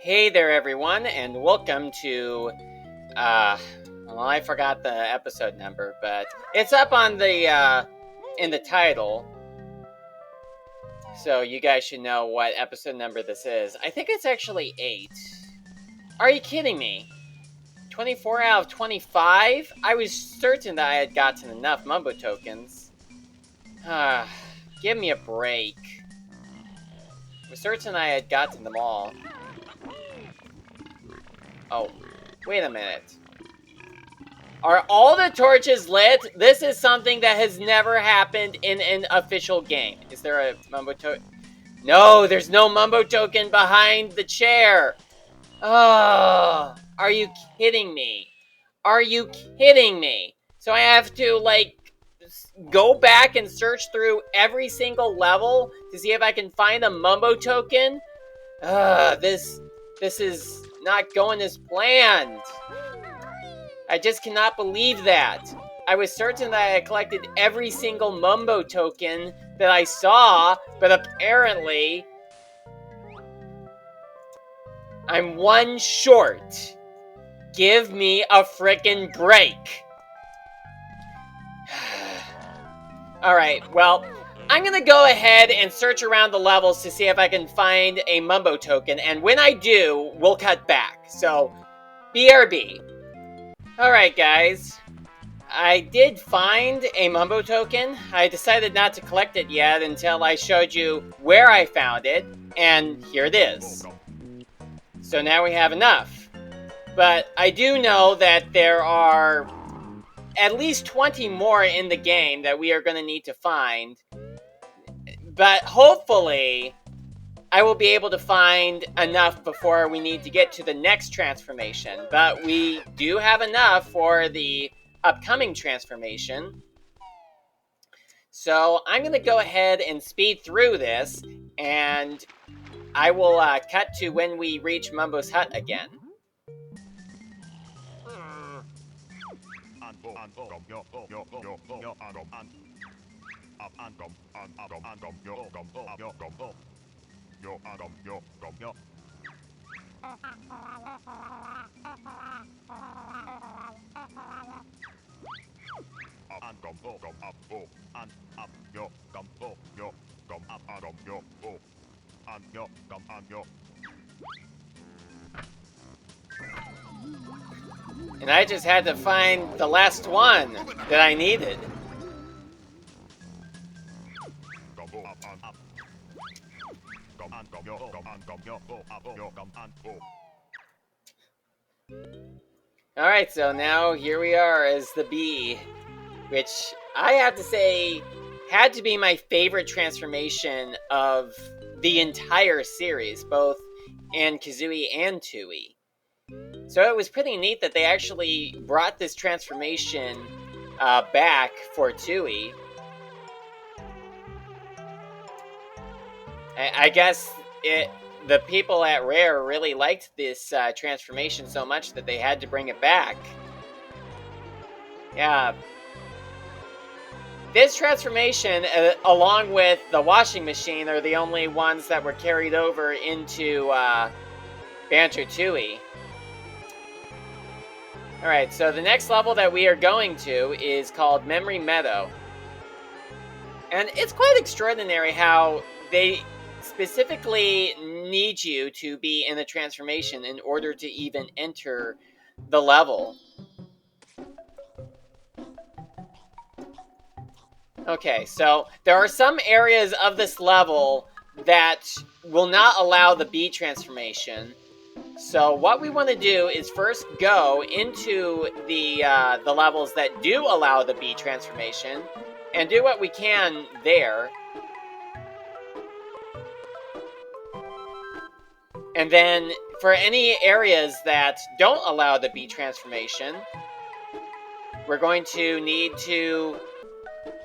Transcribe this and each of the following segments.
Hey there, everyone, and welcome to, well, I forgot the episode number, but it's up on the, in the title, so you guys should know what episode number this is. I think it's actually 8. Are you kidding me? 24 out of 25? I was certain that I had gotten enough Mumbo tokens. Give me a break. I was certain I had gotten them all. Oh, wait a minute. Are all the torches lit? This is something that has never happened in an official game. Is there a Mumbo token? No, there's no Mumbo token behind the chair. Oh, are you kidding me? Are you kidding me? So I have to, like, go back and search through every single level to see if I can find a Mumbo token? This is not going as planned. I just cannot believe that. I was certain that I had collected every single Mumbo token that I saw, but apparently I'm one short. Give me a frickin' break. Alright, well, I'm gonna go ahead and search around the levels to see if I can find a Mumbo token, and when I do, we'll cut back. So, BRB. Alright, guys. I did find a Mumbo token. I decided not to collect it yet until I showed you where I found it, and here it is. So now we have enough. But I do know that there are at least 20 more in the game that we are going to need to find. But hopefully, I will be able to find enough before we need to get to the next transformation. But we do have enough for the upcoming transformation. So I'm going to go ahead and speed through this, and I will cut to when we reach Mumbo's hut again. And I just had to find the last one that I needed. Alright, so now here we are as the bee, which I have to say had to be my favorite transformation of the entire series, both in Kazooie and Tooie. So it was pretty neat that they actually brought this transformation back for Tooie. I guess the people at Rare really liked this transformation so much that they had to bring it back. Yeah. This transformation, along with the washing machine, are the only ones that were carried over into Banjo-Tooie. Alright, so the next level that we are going to is called Memory Meadow. And it's quite extraordinary how they specifically need you to be in a transformation in order to even enter the level. Okay, so there are some areas of this level that will not allow the bee transformation. So what we want to do is first go into the levels that do allow the bee transformation and do what we can there. And then for any areas that don't allow the bee transformation, we're going to need to,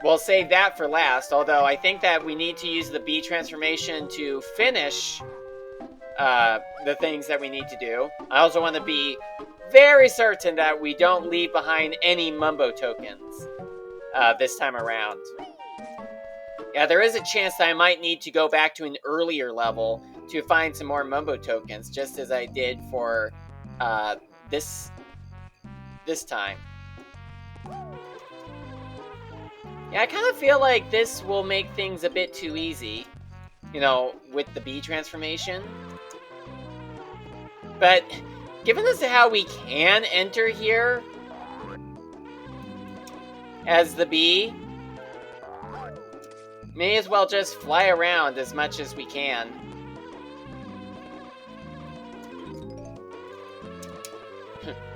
we'll save that for last, although I think that we need to use the bee transformation to finish the things that we need to do. I also want to be very certain that we don't leave behind any Mumbo tokens this time around. Yeah, there is a chance that I might need to go back to an earlier level to find some more Mumbo tokens, just as I did for this time. Yeah, I kind of feel like this will make things a bit too easy, you know, with the bee transformation. But given as to how we can enter here as the bee, may as well just fly around as much as we can.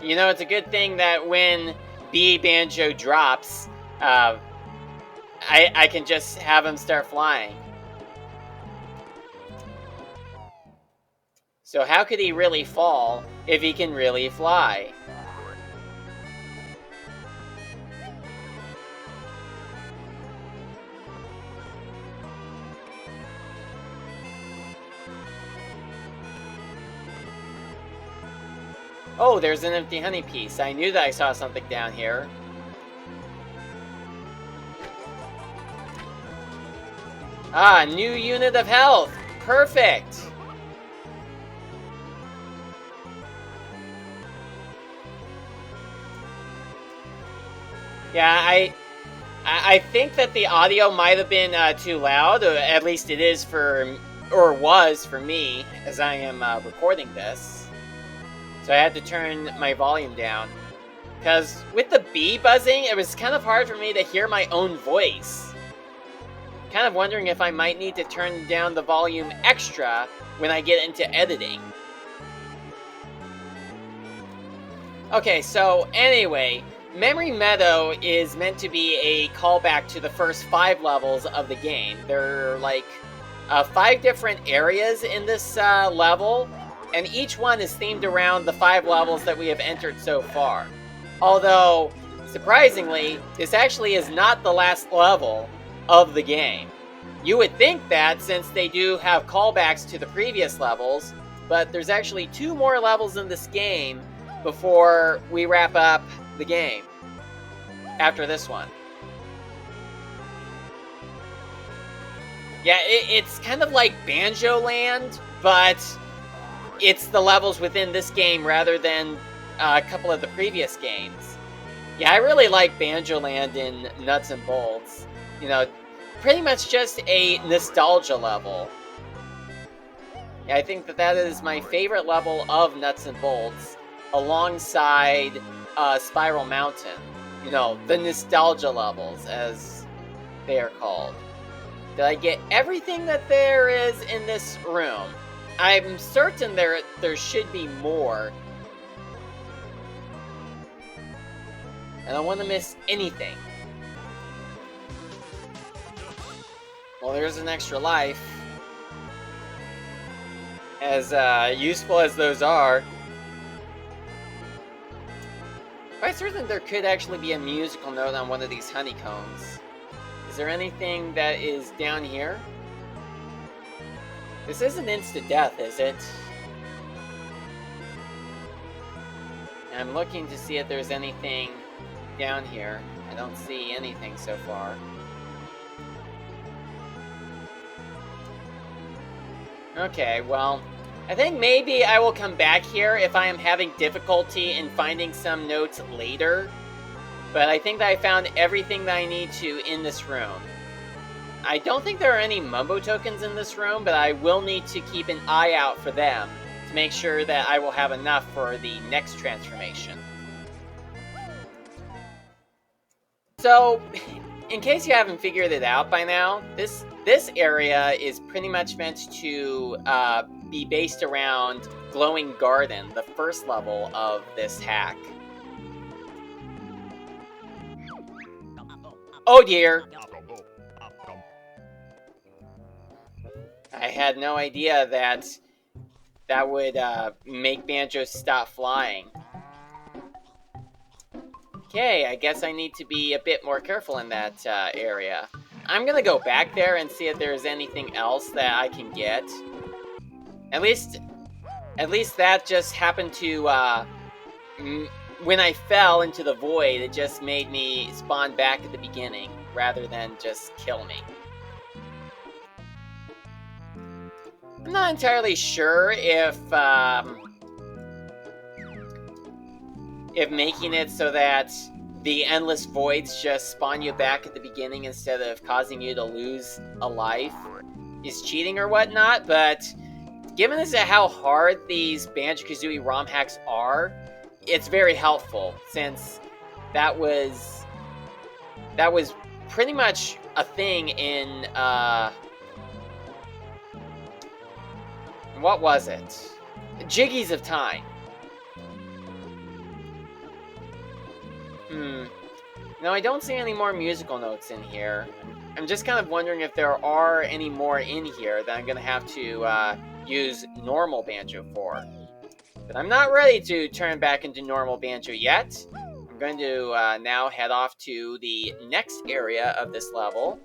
You know, it's a good thing that when Bee Banjo drops, I can just have him start flying. So how could he really fall if he can really fly? Oh, there's an empty honey piece. I knew that I saw something down here. Ah, new unit of health. Perfect. Yeah, I think that the audio might have been too loud. Or at least it is for, or was for me, as I am recording this. So I had to turn my volume down. Because with the bee buzzing, it was kind of hard for me to hear my own voice. Kind of wondering if I might need to turn down the volume extra when I get into editing. Okay, so anyway, Memory Meadow is meant to be a callback to the first 5 levels of the game. There are like 5 different areas in this level, and each one is themed around the 5 levels that we have entered so far. Although, surprisingly, this actually is not the last level of the game. You would think that since they do have callbacks to the previous levels, but there's actually 2 more levels in this game before we wrap up the game after this one. Yeah, it's kind of like Banjo Land, but it's the levels within this game rather than a couple of the previous games. Yeah, I really like Banjo Land in Nuts and Bolts. You know, pretty much just a nostalgia level. Yeah, I think that is my favorite level of Nuts and Bolts, alongside Spiral Mountain. You know, the nostalgia levels, as they are called. Did I get everything that there is in this room? I'm certain there should be more. I don't want to miss anything. Well, there's an extra life. As useful as those are. I'm certain there could actually be a musical note on one of these honeycombs. Is there anything that is down here? This isn't insta-death, is it? I'm looking to see if there's anything down here. I don't see anything so far. Okay, well, I think maybe I will come back here if I am having difficulty in finding some notes later. But I think that I found everything that I need to in this room. I don't think there are any Mumbo tokens in this room, but I will need to keep an eye out for them to make sure that I will have enough for the next transformation. So, in case you haven't figured it out by now, this area is pretty much meant to be based around Glowing Garden, the first level of this hack. Oh dear! I had no idea that would make Banjo stop flying. Okay, I guess I need to be a bit more careful in that area. I'm gonna go back there and see if there's anything else that I can get. At least that just happened to, when I fell into the void, it just made me spawn back at the beginning, rather than just kill me. I'm not entirely sure if making it so that the endless voids just spawn you back at the beginning instead of causing you to lose a life is cheating or whatnot, but given as to how hard these Banjo-Kazooie ROM hacks are, it's very helpful, since that was pretty much a thing in, what was it? Jiggies of Time. No, I don't see any more musical notes in here. I'm just kind of wondering if there are any more in here that I'm going to have to use normal Banjo for. But I'm not ready to turn back into normal Banjo yet. I'm going to now head off to the next area of this level.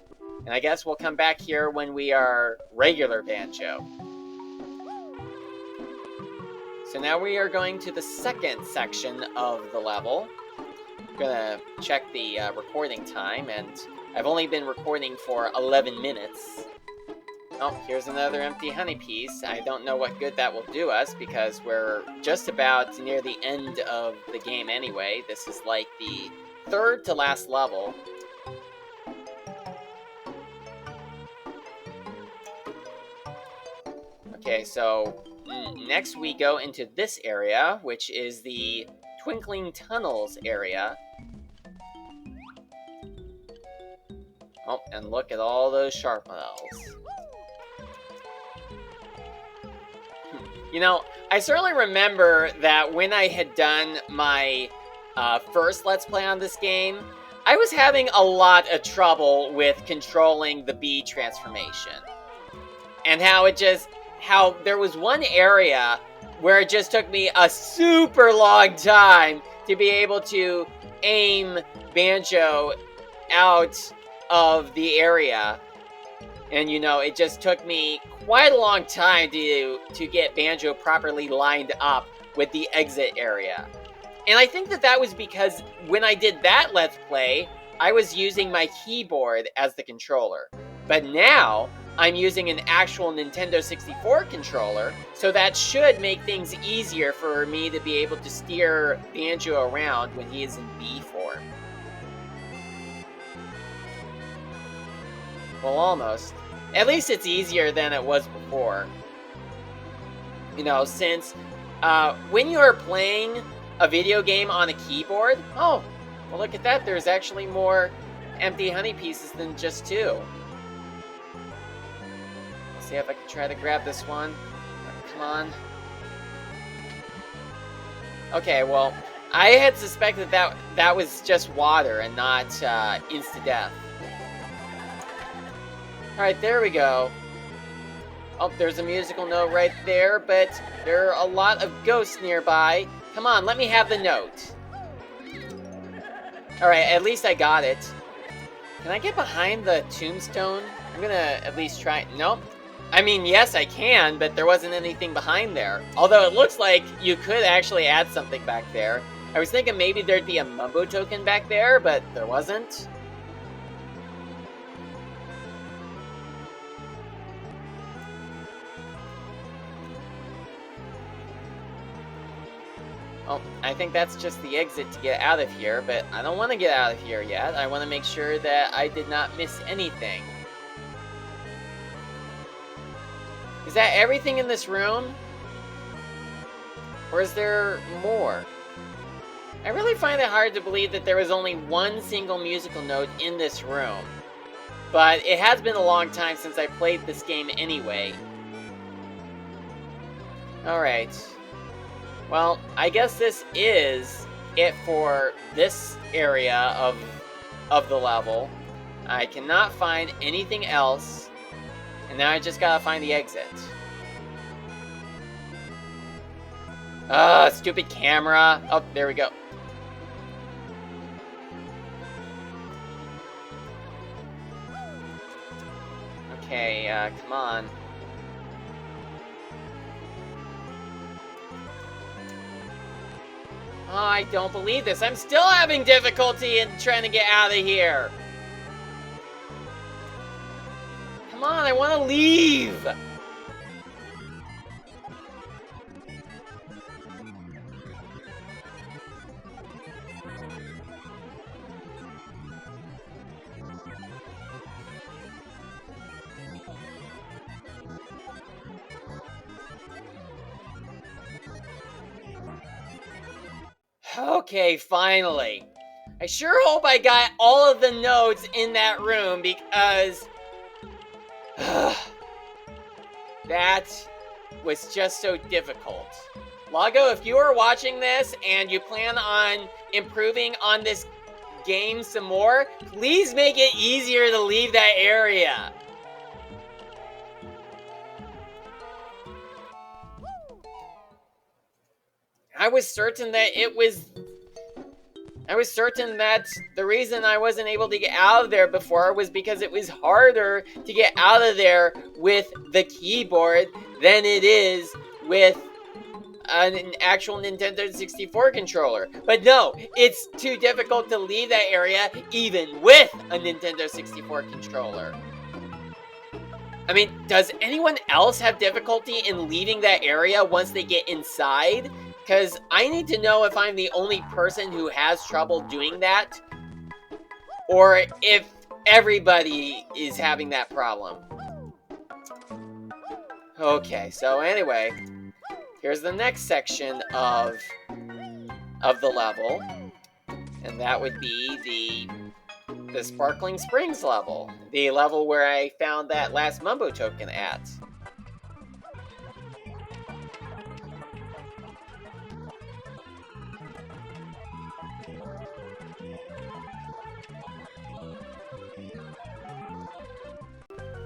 And I guess we'll come back here when we are regular Banjo. So now we are going to the second section of the level. I'm gonna check the recording time, and I've only been recording for 11 minutes. Oh, here's another empty honey piece. I don't know what good that will do us, because we're just about near the end of the game anyway. This is like the third to last level. Okay, so next we go into this area, which is the Twinkling Tunnels area. Oh, and look at all those sharpnels. You know, I certainly remember that when I had done my first Let's Play on this game, I was having a lot of trouble with controlling the bee transformation. And how there was one area where it just took me a super long time to be able to aim Banjo out of the area. And, you know, it just took me quite a long time to get Banjo properly lined up with the exit area. And I think that was because when I did that Let's Play, I was using my keyboard as the controller. But now, I'm using an actual Nintendo 64 controller, so that should make things easier for me to be able to steer Banjo around when he is in bee form. Well, almost. At least it's easier than it was before. You know, since when you are playing a video game on a keyboard, oh, well look at that, there's actually more empty honey pieces than just 2. See if I can try to grab this one. Come on. Okay, well, I had suspected that was just water and not insta-death. Alright, there we go. Oh, there's a musical note right there, but there are a lot of ghosts nearby. Come on, let me have the note. Alright, at least I got it. Can I get behind the tombstone? I'm gonna at least try. Nope. I mean, yes, I can, but there wasn't anything behind there. Although it looks like you could actually add something back there. I was thinking maybe there'd be a Mumbo token back there, but there wasn't. Oh, I think that's just the exit to get out of here, but I don't want to get out of here yet. I want to make sure that I did not miss anything. Is that everything in this room? Or is there more? I really find it hard to believe that there was only one single musical note in this room. But it has been a long time since I played this game anyway. Alright. Well, I guess this is it for this area of the level. I cannot find anything else. And now I just gotta find the exit. Stupid camera. Oh, there we go. Okay, come on. Oh, I don't believe this. I'm still having difficulty in trying to get out of here. Come on, I want to leave. Okay, finally. I sure hope I got all of the notes in that room because that was just so difficult. Lago, if you are watching this and you plan on improving on this game some more, please make it easier to leave that area. I was certain that the reason I wasn't able to get out of there before was because it was harder to get out of there with the keyboard than it is with an actual Nintendo 64 controller. But no, it's too difficult to leave that area even with a Nintendo 64 controller. I mean, does anyone else have difficulty in leaving that area once they get inside? Because I need to know if I'm the only person who has trouble doing that, or if everybody is having that problem. Okay, so anyway, here's the next section of the level, and that would be the Sparkling Springs level, the level where I found that last Mumbo token at.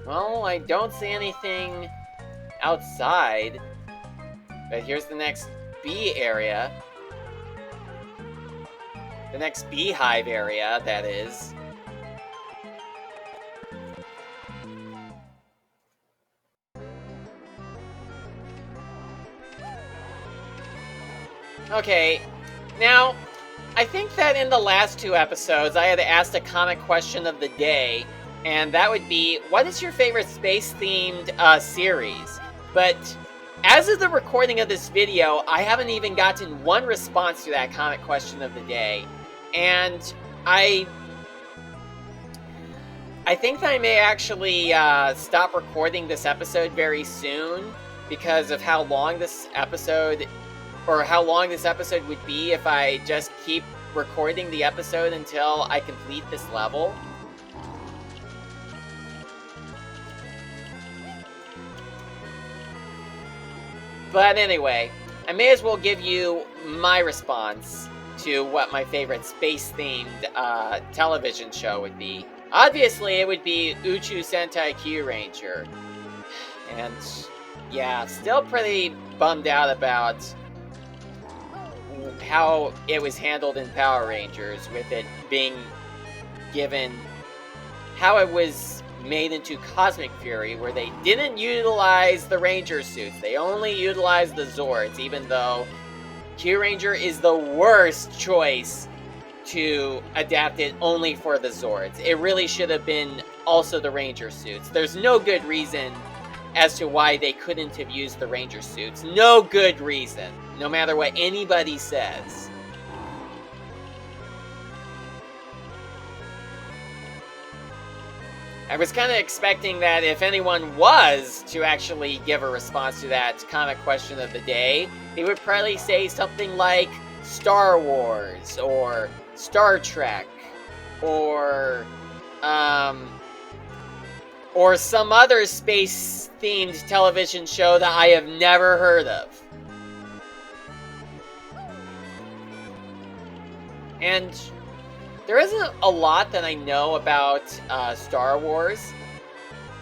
Well, I don't see anything outside, but here's the next bee area. The next beehive area, that is. Okay, now, I think that in the last 2 episodes, I had asked a comic question of the day, and that would be, what is your favorite space-themed series? But as of the recording of this video, I haven't even gotten one response to that comic question of the day, and I think that I may actually stop recording this episode very soon because of how long this episode would be if I just keep recording the episode until I complete this level. But anyway, I may as well give you my response to what my favorite space-themed television show would be. Obviously, it would be Uchu Sentai Kyuranger. And yeah, still pretty bummed out about how it was handled in Power Rangers, with it being given how it was made into Cosmic Fury, where they didn't utilize the Ranger suits. They only utilized the Zords, even though Kyuranger is the worst choice to adapt it only for the Zords. It really should have been also the Ranger suits. There's no good reason as to why they couldn't have used the Ranger suits. No good reason, no matter what anybody says. I was kind of expecting that if anyone was to actually give a response to that comic question of the day, they would probably say something like Star Wars, or Star Trek, or some other space-themed television show that I have never heard of. And there isn't a lot that I know about Star Wars,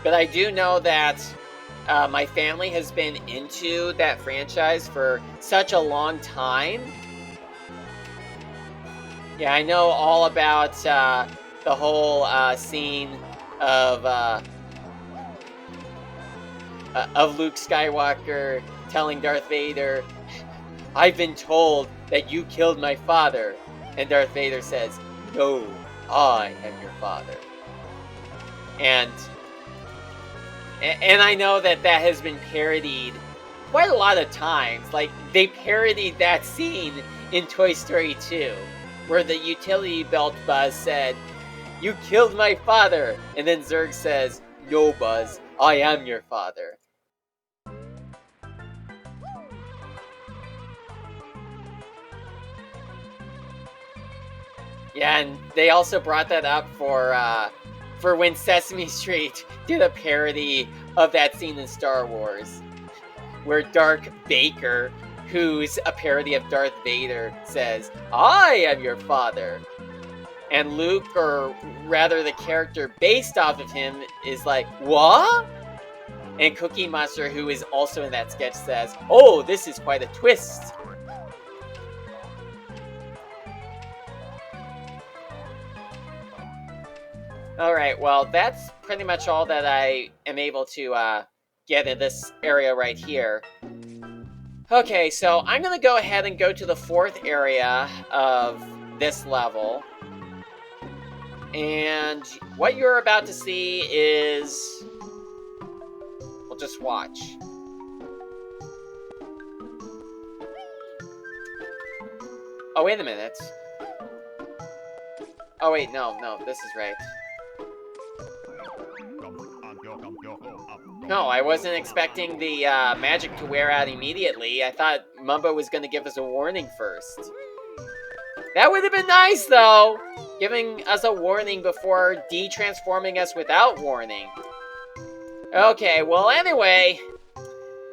but I do know that my family has been into that franchise for such a long time. Yeah, I know all about the whole scene of Luke Skywalker telling Darth Vader, "I've been told that you killed my father," and Darth Vader says, "No, I am your father." And I know that has been parodied quite a lot of times. Like, they parodied that scene in Toy Story 2, where the utility belt Buzz said, "You killed my father," and then Zurg says, "No, Buzz, I am your father." Yeah, and they also brought that up for when Sesame Street did a parody of that scene in Star Wars, where Dark Baker, who's a parody of Darth Vader, says, "I am your father." And Luke, or rather the character based off of him, is like, "What?" And Cookie Monster, who is also in that sketch, says, "Oh, this is quite a twist." Alright, well, that's pretty much all that I am able to get in this area right here. Okay, so I'm going to go ahead and go to the 4th area of this level. And what you're about to see is... Well, just watch. Oh, wait a minute. Oh, wait, no, this is right. No, I wasn't expecting the magic to wear out immediately. I thought Mumbo was going to give us a warning first. That would have been nice, though! Giving us a warning before de-transforming us without warning. Okay, well, anyway,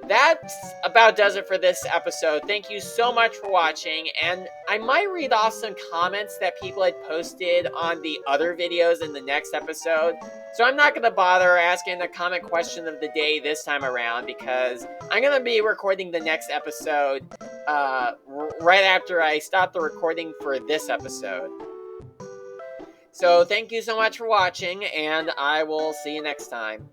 that about does it for this episode. Thank you so much for watching, and I might read off some comments that people had posted on the other videos in the next episode. So I'm not going to bother asking the comment question of the day this time around, because I'm going to be recording the next episode right after I stop the recording for this episode. So thank you so much for watching, and I will see you next time.